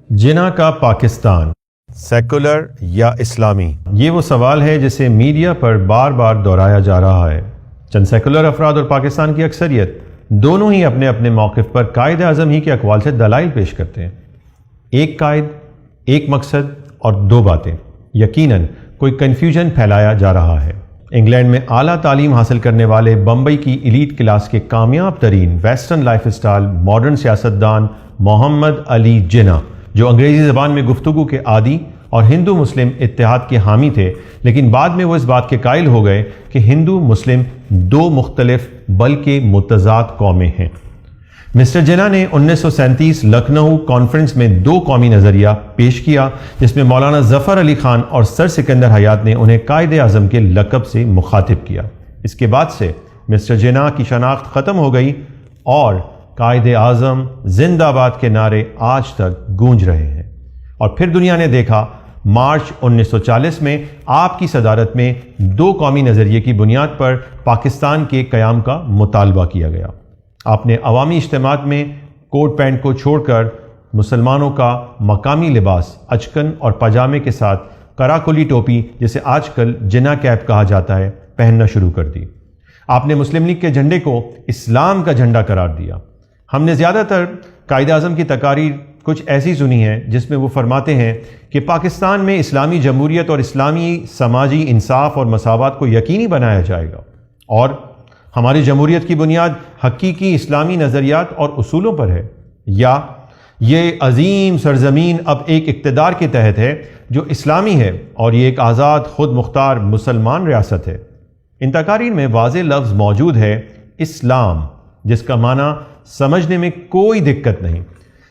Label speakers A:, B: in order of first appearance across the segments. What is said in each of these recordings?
A: جناح کا پاکستان سیکولر یا اسلامی؟ یہ وہ سوال ہے جسے میڈیا پر بار بار دہرایا جا رہا ہے۔ چند سیکولر افراد اور پاکستان کی اکثریت دونوں ہی اپنے اپنے موقف پر قائد اعظم ہی کے اقوال سے دلائل پیش کرتے ہیں۔ ایک قائد، ایک مقصد اور دو باتیں۔ یقیناً کوئی کنفیوژن پھیلایا جا رہا ہے۔ انگلینڈ میں اعلیٰ تعلیم حاصل کرنے والے بمبئی کی ایلیٹ کلاس کے کامیاب ترین ویسٹرن لائف اسٹائل ماڈرن سیاستدان محمد علی جناح، جو انگریزی زبان میں گفتگو کے عادی اور ہندو مسلم اتحاد کے حامی تھے، لیکن بعد میں وہ اس بات کے قائل ہو گئے کہ ہندو مسلم دو مختلف بلکہ متضاد قومیں ہیں۔ مسٹر جناح نے 1937 لکھنؤ کانفرنس میں دو قومی نظریہ پیش کیا، جس میں مولانا ظفر علی خان اور سر سکندر حیات نے انہیں قائد اعظم کے لقب سے مخاطب کیا۔ اس کے بعد سے مسٹر جناح کی شناخت ختم ہو گئی اور قائد اعظم زندہ باد کے نعرے آج تک گونج رہے ہیں۔ اور پھر دنیا نے دیکھا، مارچ 1940 میں آپ کی صدارت میں دو قومی نظریے کی بنیاد پر پاکستان کے قیام کا مطالبہ کیا گیا۔ آپ نے عوامی اجتماعات میں کوٹ پینٹ کو چھوڑ کر مسلمانوں کا مقامی لباس اچکن اور پاجامے کے ساتھ کراکلی ٹوپی، جسے آج کل جناح کیپ کہا جاتا ہے، پہننا شروع کر دی۔ آپ نے مسلم لیگ کے جھنڈے کو اسلام کا جھنڈا قرار دیا۔ ہم نے زیادہ تر قائد اعظم کی تقاریر کچھ ایسی سنی ہیں جس میں وہ فرماتے ہیں کہ پاکستان میں اسلامی جمہوریت اور اسلامی سماجی انصاف اور مساوات کو یقینی بنایا جائے گا، اور ہماری جمہوریت کی بنیاد حقیقی اسلامی نظریات اور اصولوں پر ہے، یا یہ عظیم سرزمین اب ایک اقتدار کے تحت ہے جو اسلامی ہے اور یہ ایک آزاد خود مختار مسلمان ریاست ہے۔ ان تقاریر میں واضح لفظ موجود ہے اسلام، جس کا معنی سمجھنے میں کوئی دقت نہیں۔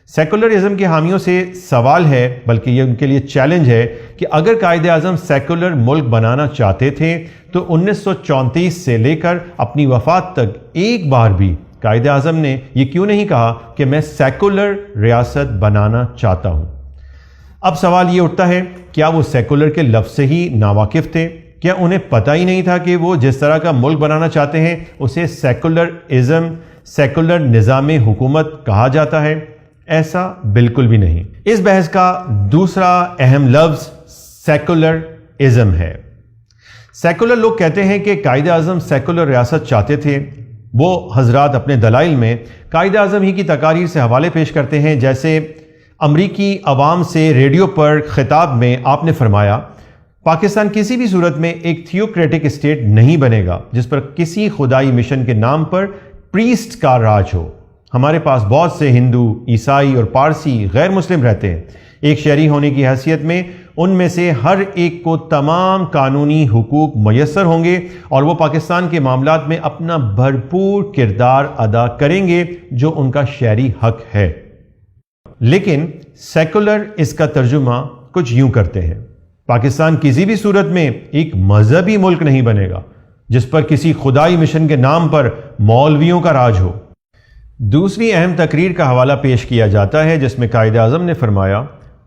A: سیکولرزم کے حامیوں سے سوال ہے، بلکہ یہ ان کے لیے چیلنج ہے، کہ اگر قائد اعظم سیکولر ملک بنانا چاہتے تھے تو 1934 سے لے کر اپنی وفات تک ایک بار بھی قائد اعظم نے یہ کیوں نہیں کہا کہ میں سیکولر ریاست بنانا چاہتا ہوں؟ اب سوال یہ اٹھتا ہے، کیا وہ سیکولر کے لفظ سے ہی ناواقف تھے؟ کیا انہیں پتہ ہی نہیں تھا کہ وہ جس طرح کا ملک بنانا چاہتے ہیں اسے سیکولرزم، سیکولر نظام حکومت کہا جاتا ہے؟ ایسا بالکل بھی نہیں۔ اس بحث کا دوسرا اہم لفظ سیکولرزم ہے۔ سیکولر لوگ کہتے ہیں کہ قائد اعظم سیکولر ریاست چاہتے تھے۔ وہ حضرات اپنے دلائل میں قائد اعظم ہی کی تقاریر سے حوالے پیش کرتے ہیں، جیسے امریکی عوام سے ریڈیو پر خطاب میں آپ نے فرمایا، پاکستان کسی بھی صورت میں ایک تھیوکریٹک اسٹیٹ نہیں بنے گا جس پر کسی خدائی مشن کے نام پر پریسٹ کا راج ہو۔ ہمارے پاس بہت سے ہندو، عیسائی اور پارسی غیر مسلم رہتے ہیں۔ ایک شہری ہونے کی حیثیت میں ان میں سے ہر ایک کو تمام قانونی حقوق میسر ہوں گے اور وہ پاکستان کے معاملات میں اپنا بھرپور کردار ادا کریں گے جو ان کا شہری حق ہے۔ لیکن سیکولر اس کا ترجمہ کچھ یوں کرتے ہیں، پاکستان کسی بھی صورت میں ایک مذہبی ملک نہیں بنے گا جس پر کسی خدائی مشن کے نام پر مولویوں کا راج ہو۔ دوسری اہم تقریر کا حوالہ پیش کیا جاتا ہے جس میں قائد اعظم نے فرمایا،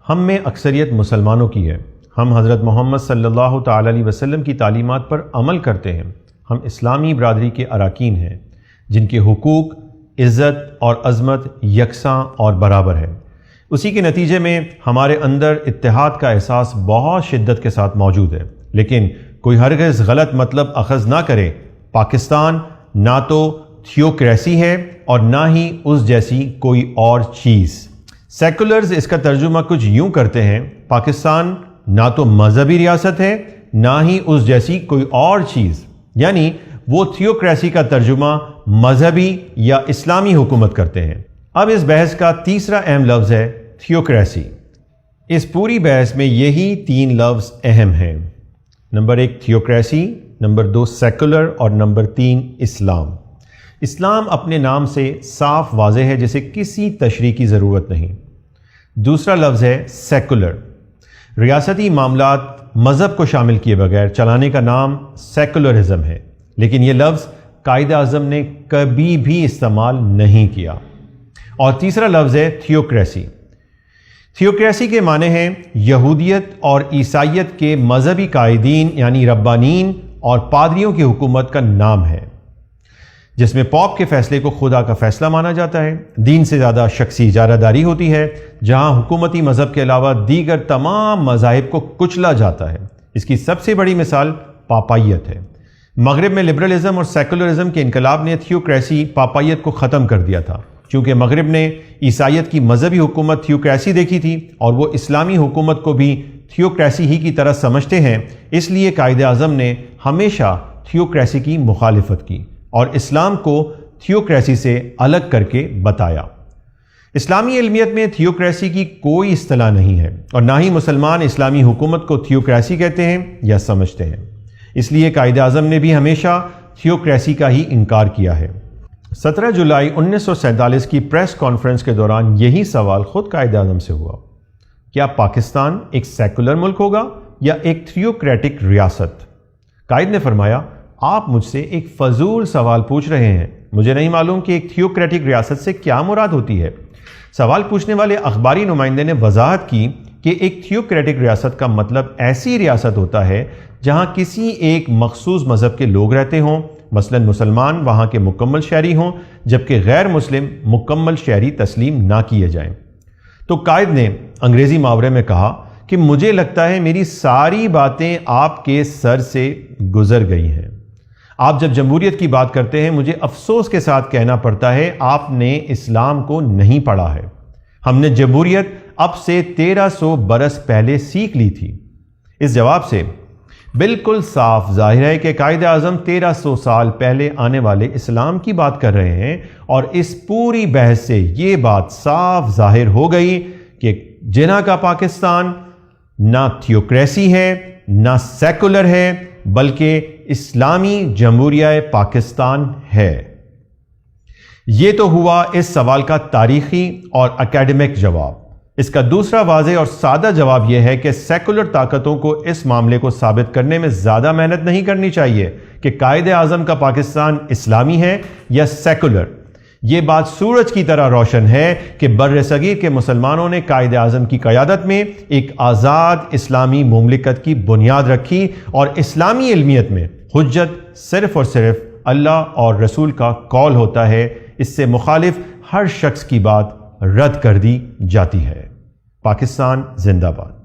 A: ہم میں اکثریت مسلمانوں کی ہے، ہم حضرت محمد صلی اللہ تعالی علیہ وسلم کی تعلیمات پر عمل کرتے ہیں، ہم اسلامی برادری کے اراکین ہیں جن کے حقوق، عزت اور عظمت یکساں اور برابر ہے۔ اسی کے نتیجے میں ہمارے اندر اتحاد کا احساس بہت شدت کے ساتھ موجود ہے، لیکن کوئی ہرگز غلط مطلب اخذ نہ کرے، پاکستان نہ تو تھیوکریسی ہے اور نہ ہی اس جیسی کوئی اور چیز۔ سیکولرز اس کا ترجمہ کچھ یوں کرتے ہیں، پاکستان نہ تو مذہبی ریاست ہے نہ ہی اس جیسی کوئی اور چیز، یعنی وہ تھیوکریسی کا ترجمہ مذہبی یا اسلامی حکومت کرتے ہیں۔ اب اس بحث کا تیسرا اہم لفظ ہے تھیوکریسی۔ اس پوری بحث میں یہی تین لفظ اہم ہیں، نمبر 1 تھیوکریسی، نمبر 2 سیکولر اور نمبر 3 اسلام۔ اسلام اپنے نام سے صاف واضح ہے، جسے کسی تشریح کی ضرورت نہیں۔ دوسرا لفظ ہے سیکولر۔ ریاستی معاملات مذہب کو شامل کیے بغیر چلانے کا نام سیکولرزم ہے، لیکن یہ لفظ قائد اعظم نے کبھی بھی استعمال نہیں کیا۔ اور تیسرا لفظ ہے تھیوکریسی۔ تھیوکریسی کے معنی ہیں یہودیت اور عیسائیت کے مذہبی قائدین یعنی ربانین اور پادریوں کی حکومت کا نام ہے۔ جس میں پوپ کے فیصلے کو خدا کا فیصلہ مانا جاتا ہے، دین سے زیادہ شخصی اجارہ داری ہوتی ہے، جہاں حکومتی مذہب کے علاوہ دیگر تمام مذاہب کو کچلا جاتا ہے۔ اس کی سب سے بڑی مثال پاپائیت ہے۔ مغرب میں لبرلزم اور سیکولرزم کے انقلاب نے تھیوکریسی پاپائیت کو ختم کر دیا تھا، کیونکہ مغرب نے عیسائیت کی مذہبی حکومت تھیوکریسی دیکھی تھی اور وہ اسلامی حکومت کو بھی تھیوکریسی ہی کی طرح سمجھتے ہیں۔ اس لیے قائد اعظم نے ہمیشہ تھیوکریسی کی مخالفت کی اور اسلام کو تھیوکریسی سے الگ کر کے بتایا۔ اسلامی علمیت میں تھیوکریسی کی کوئی اصطلاح نہیں ہے اور نہ ہی مسلمان اسلامی حکومت کو تھیوکریسی کہتے ہیں یا سمجھتے ہیں۔ اس لیے قائد اعظم نے بھی ہمیشہ تھیوکریسی کا ہی انکار کیا ہے۔ 17 جولائی 1947 کی پریس کانفرنس کے دوران یہی سوال خود قائد اعظم سے ہوا، کیا پاکستان ایک سیکولر ملک ہوگا یا ایک تھیوکریٹک ریاست؟ قائد نے فرمایا، آپ مجھ سے ایک فضول سوال پوچھ رہے ہیں، مجھے نہیں معلوم کہ ایک تھیوکریٹک ریاست سے کیا مراد ہوتی ہے۔ سوال پوچھنے والے اخباری نمائندے نے وضاحت کی کہ ایک تھیوکریٹک ریاست کا مطلب ایسی ریاست ہوتا ہے جہاں کسی ایک مخصوص مذہب کے لوگ رہتے ہوں، مثلا مسلمان وہاں کے مکمل شہری ہوں جبکہ غیر مسلم مکمل شہری تسلیم نہ کیے جائیں۔ تو قائد نے انگریزی محاورے میں کہا کہ مجھے لگتا ہے میری ساری باتیں آپ کے سر سے گزر گئی ہیں۔ آپ جب جمہوریت کی بات کرتے ہیں مجھے افسوس کے ساتھ کہنا پڑتا ہے آپ نے اسلام کو نہیں پڑھا ہے۔ ہم نے جمہوریت اب سے 1300 برس پہلے سیکھ لی تھی۔ اس جواب سے بالکل صاف ظاہر ہے کہ قائد اعظم 1300 سال پہلے آنے والے اسلام کی بات کر رہے ہیں، اور اس پوری بحث سے یہ بات صاف ظاہر ہو گئی کہ جناح کا پاکستان نہ تھیوکریسی ہے نہ سیکولر ہے بلکہ اسلامی جمہوریہ پاکستان ہے۔ یہ تو ہوا اس سوال کا تاریخی اور اکیڈمک جواب۔ اس کا دوسرا واضح اور سادہ جواب یہ ہے کہ سیکولر طاقتوں کو اس معاملے کو ثابت کرنے میں زیادہ محنت نہیں کرنی چاہیے کہ قائد اعظم کا پاکستان اسلامی ہے یا سیکولر۔ یہ بات سورج کی طرح روشن ہے کہ بر صغیر کے مسلمانوں نے قائد اعظم کی قیادت میں ایک آزاد اسلامی مملکت کی بنیاد رکھی، اور اسلامی علمیت میں حجت صرف اور صرف اللہ اور رسول کا قول ہوتا ہے، اس سے مخالف ہر شخص کی بات رد کر دی جاتی ہے۔ پاکستان زندہ باد۔